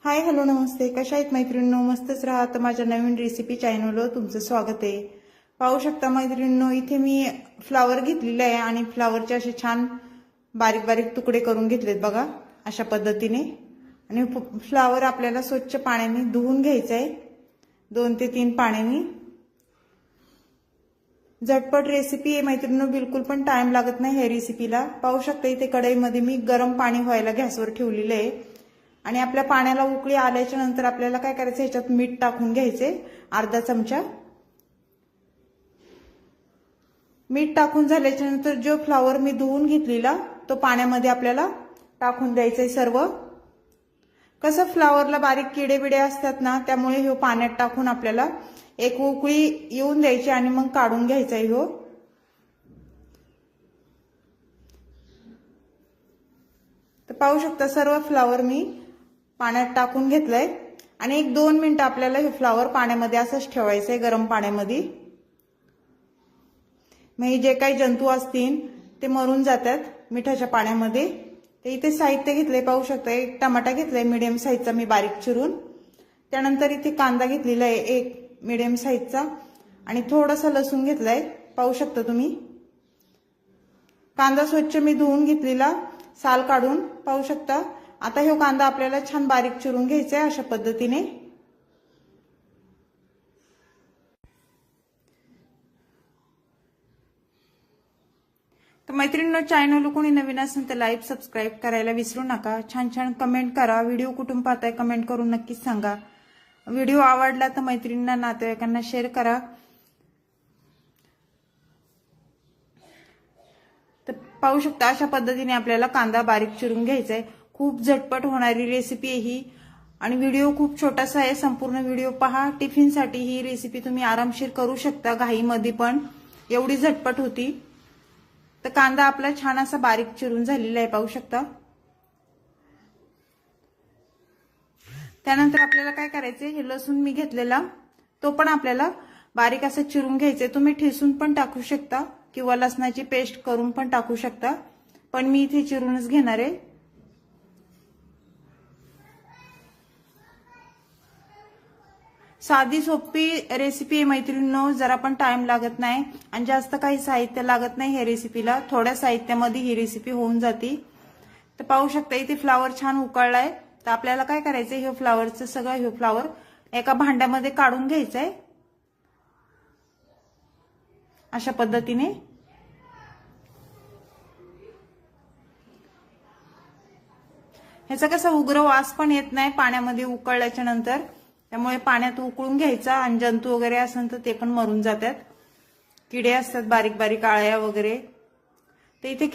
Hi hello नमस्ते, कशा आहेत मैत्रिणींनो? मस्तच राहा. तर माझ्या नवीन रेसिपी चॅनलवर तुमचं स्वागत आहे. पाहू शकता मैत्रिणींनो, इथे मी फ्लावर घेतलेला आहे आणि फ्लावरचे असे छान बारीक बारीक तुकडे करून घेतलेत बघा, अशा पद्धतीने. आणि फ्लावर आपल्याला स्वच्छ पाण्याने धुवून घ्यायचं आहे, 2 ते 3 पाण्याने. झटपट रेसिपी आहे मैत्रिणींनो, बिलकुल पण टाइम लागत नाही ह्या रेसिपीला. पाहू शकता इथे कढईमध्ये मी गरम पाणी व्हायला गॅसवर ठेवलेलं आहे. आणि आपल्या पाण्याला उकळी आल्याच्या नंतर आपल्याला काय करायचं, ह्याच्यात मीठ टाकून घ्यायचे अर्धा चमचा. मीठ टाकून झाल्याच्या नंतर जो फ्लावर मी धुवून घेतलेला तो पाण्यामध्ये आपल्याला टाकून द्यायचंय सर्व. कसं फ्लावरला बारीक किडे बिडे असतात ना, त्यामुळे हे पाण्यात टाकून आपल्याला एक उकळी येऊन द्यायची आणि मग काढून घ्यायचा हो. तर पाहू शकता सर्व फ्लावर मी पाण्यात टाकून घेतलंय आणि 1-2 मिनिटं आपल्याला हे फ्लावर पाण्यामध्ये असंच ठेवायचंय, गरम पाण्यामध्ये. मग जे काही जंतू असतील ते मरून जातात मिठाच्या पाण्यामध्ये. तर इथे साहित्य घेतलंय पाहू शकता, एक टमाटा घेतलाय मीडियम साईजचा मी बारीक चिरून. त्यानंतर इथे कांदा घेतलेला आहे एक मीडियम साईजचा आणि थोडासा लसूण घेतलाय पाहू शकता तुम्ही. कांदा स्वच्छ मी धुवून घेतलेला साल काढून पाहू शकता. आता हे कांदा आपल्याला छान बारीक चिरून घ्यायचा आहे अशा पद्धतीने. तर मैत्रिणींनो, चॅनल कोणी नवीन असेल तर लाईक सबस्क्राईब करायला विसरू नका. छान छान कमेंट करा. व्हिडिओ कुठून पाहताय कमेंट करून नक्कीच सांगा. व्हिडिओ आवडला तर मैत्रिणींना नातेवाईकांना शेअर करा. तर पाहू शकता अशा पद्धतीने आपल्याला कांदा बारीक चिरून घ्यायचा आहे. खूप झटपट होणारी रेसिपी आहे ही आणि व्हिडिओ खूप छोटासा आहे. संपूर्ण व्हिडिओ पहा. टिफिनसाठी ही रेसिपी तुम्ही आरामशीर करू शकता, घाईमध्ये पण एवढी झटपट होती. तर कांदा आपला छान असा बारीक चिरून झालेला आहे पाहू शकता. त्यानंतर आपल्याला काय करायचंय, हे लसूण मी घेतलेला तो पण आपल्याला बारीक असं चिरून घ्यायचंय. तुम्ही ठेचून पण टाकू शकता किंवा लसणाची पेस्ट करून पण टाकू शकता, पण मी इथे चिरूनच घेणार आहे. साधी सोपी रेसिपी आहे मैत्रिणींनो, जरा पण टाइम लागत नाही आणि जास्त काही साहित्य लागत नाही ह्या रेसिपीला. थोड्या साहित्यामध्ये ही रेसिपी होऊन जाते. तर पाहू शकता इथे फ्लावर छान उकळलाय. तर आपल्याला काय करायचंय, हे फ्लावरचं सगळं हे फ्लावर एका भांड्यामध्ये काढून घ्यायचंय अशा पद्धतीने. ह्याचा कसा उग्र वास पण येत नाही पाण्यामध्ये उकळल्याच्या नंतर, त्यामुळे पाण्यात उकळून घ्यायचा आणि जंतू वगैरे असेल तर ते पण मरून जातात. किडे असतात बारीक बारीक, आळ्या वगैरे. तर इथे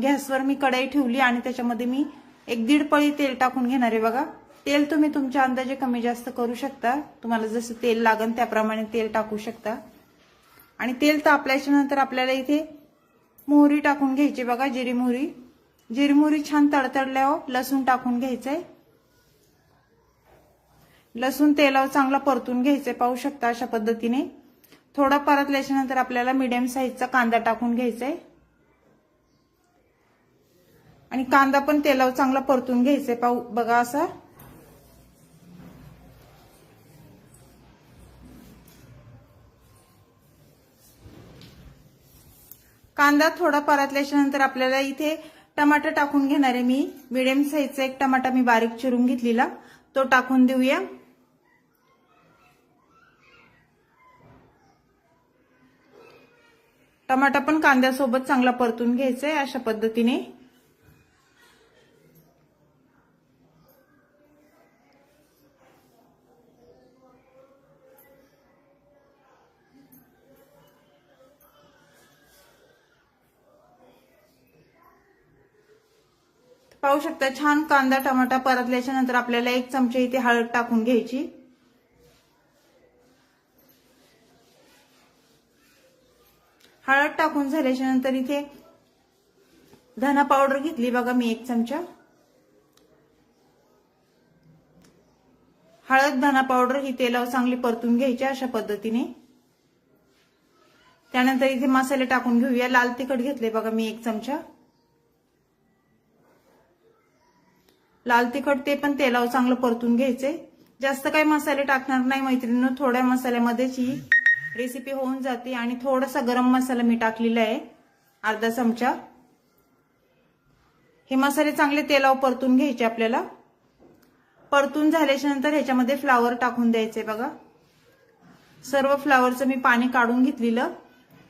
गॅसवर मी कढई ठेवली आणि त्याच्यामध्ये मी 1-1.5 पळी तेल टाकून घेणार आहे बघा. तेल तुम्ही तुमच्या अंदाजे कमी जास्त करू शकता, तुम्हाला जसं तेल लागेल त्याप्रमाणे तेल टाकू शकता. आणि तेल तापल्याच्या नंतर आपल्याला इथे मोहरी टाकून घ्यायची बघा, जिरी मोहरी. जिरी मोहरी छान तडतडल्यावर लसूण टाकून घ्यायचंय. लसूण तेलावर चांगला परतून घ्यायचंय पाहू शकता अशा पद्धतीने. थोडा परतल्याच्या नंतर आपल्याला मीडियम साईजचा कांदा टाकून घ्यायचाय आणि कांदा पण तेलावर चांगला परतून घ्यायचाय पाहू बघा असा. कांदा थोडा परतल्याच्या नंतर आपल्याला इथे टमाटर टाकून घेणार आहे मी. मीडियम साईजचा एक टमाटा मी बारीक चिरून घेतलेला तो टाकून देऊया. टमाटा पण कांद्यासोबत चांगला परतून घ्यायचा आहे अशा पद्धतीने. पाहू शकता छान कांदा टमाटा परतल्याच्या नंतर आपल्याला 1 चमचा इथे हळद टाकून घ्यायची. हळद टाकून झाल्याच्या नंतर इथे धना पावडर घेतली बघा मी 1 चमचा. हळद धना पावडर ही तेलावर चांगली परतून घ्यायची अशा पद्धतीने. त्यानंतर इथे मसाले टाकून घेऊया. लाल तिखट घेतले बघा मी 1 चमचा. लाल तिखट ते पण तेलावर चांगलं परतून घ्यायचे. जास्त काही मसाले टाकणार नाही मैत्रिणींनो, थोड्या मसाल्यामध्येच ही रेसिपी होऊन जाते. आणि थोडासा गरम मसाला मी टाकलेला आहे, अर्धा चमचा. हे मसाले चांगले तेलावर परतून घ्यायचे आपल्याला. परतून झाल्याच्या नंतर ह्याच्यामध्ये फ्लावर टाकून द्यायचे. बघा, सर्व फ्लावरचं मी पाणी काढून घेतलेलं,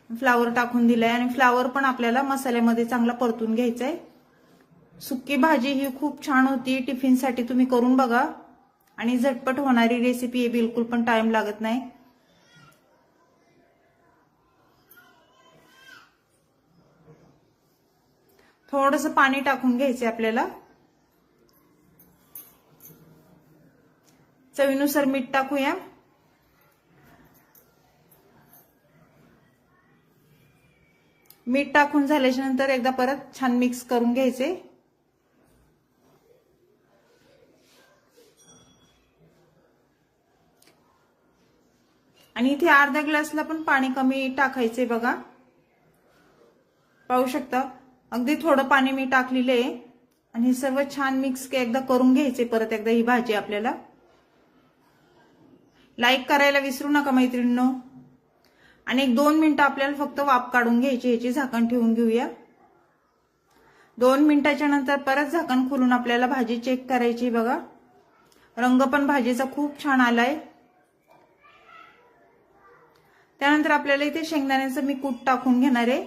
फ्लावर टाकून दिलंय. आणि फ्लावर पण आपल्याला मसाल्यामध्ये चांगला परतून घ्यायचंय. सुकी भाजी ही खूप छान होती, टिफिनसाठी तुम्ही करून बघा. आणि झटपट होणारी रेसिपी आहे, बिलकुल पण टाइम लागत नाही. थोडंसं पाणी टाकून घ्यायचे आपल्याला. चवीनुसार मीठ टाकूया. मीठ टाकून झाल्याच्या नंतर एकदा परत छान मिक्स करून घ्यायचे. आणि इथे अर्धा ग्लासला पण पाणी कमी टाकायचे. बघा, पाहू शकता, अगदी थोडं पाणी मी टाकलेलं आहे. आणि हे सर्व छान मिक्स एकदा करून घ्यायचे परत एकदा ही भाजी आपल्याला. लाईक करायला विसरू नका मैत्रिणींनो. आणि 1-2 मिनिटं आपल्याला फक्त वाफ काढून घ्यायची. ह्याची झाकण ठेवून घेऊया. 2 मिनिटाच्या नंतर परत झाकण खोलून आपल्याला भाजी चेक करायची. बघा, रंग पण भाजीचा खूप छान आलाय. त्यानंतर आपल्याला इथे शेंगदाण्याचं मी कूट टाकून घेणार आहे.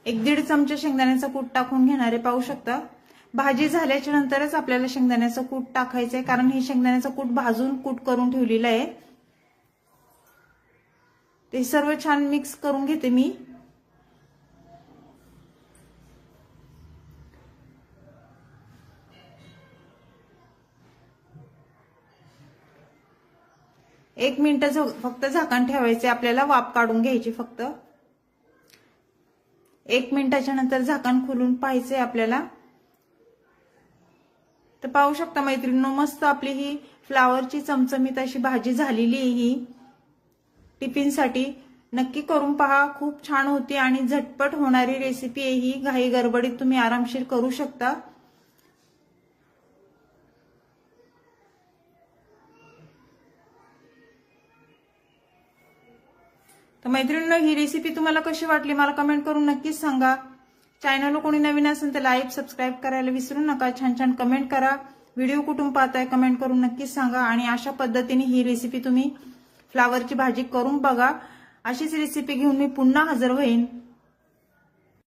1-1.5 चमचा शेंगदाण्याचं कूट टाकून घेणार आहे. पाहू शकता, भाजी झाल्याच्या नंतरच आपल्याला शेंगदाण्याचं कूट टाकायचंय, कारण हे शेंगदाण्याचं कूट भाजून कूट करून ठेवलेलं आहे. ते सर्व छान मिक्स करून घेते मी. एक मिनिट फक्त झाकण ठेवायचे आपल्याला, वाफ काढून घ्यायची फक्त. 1 मिनिटाच्या नंतर झाकण खोलून पाहायचंय आपल्याला. तर पाहू शकता मैत्रिणींनो, मस्त आपली ही फ्लावरची चमचमीत अशी भाजी झालेली आहे. ही टिफिनसाठी नक्की करून पहा, खूप छान होती आणि झटपट होणारी रेसिपी आहे ही. घाई गडबडीत तुम्ही आरामशीर करू शकता. तर मैत्रिणींनो, ही रेसिपी तुम्हाला कशी वाटली मला कमेंट करून नक्कीच सांगा. चॅनलला कोणी नवीन असेल तर लाईक सबस्क्राईब करायला विसरू नका. छान छान कमेंट करा. व्हिडिओ कुठून पाहताय कमेंट करून नक्कीच सांगा. आणि अशा पद्धतीने ही रेसिपी तुम्ही फ्लावरची भाजी करून बघा. अशीच रेसिपी घेऊन मी पुन्हा हजर होईन.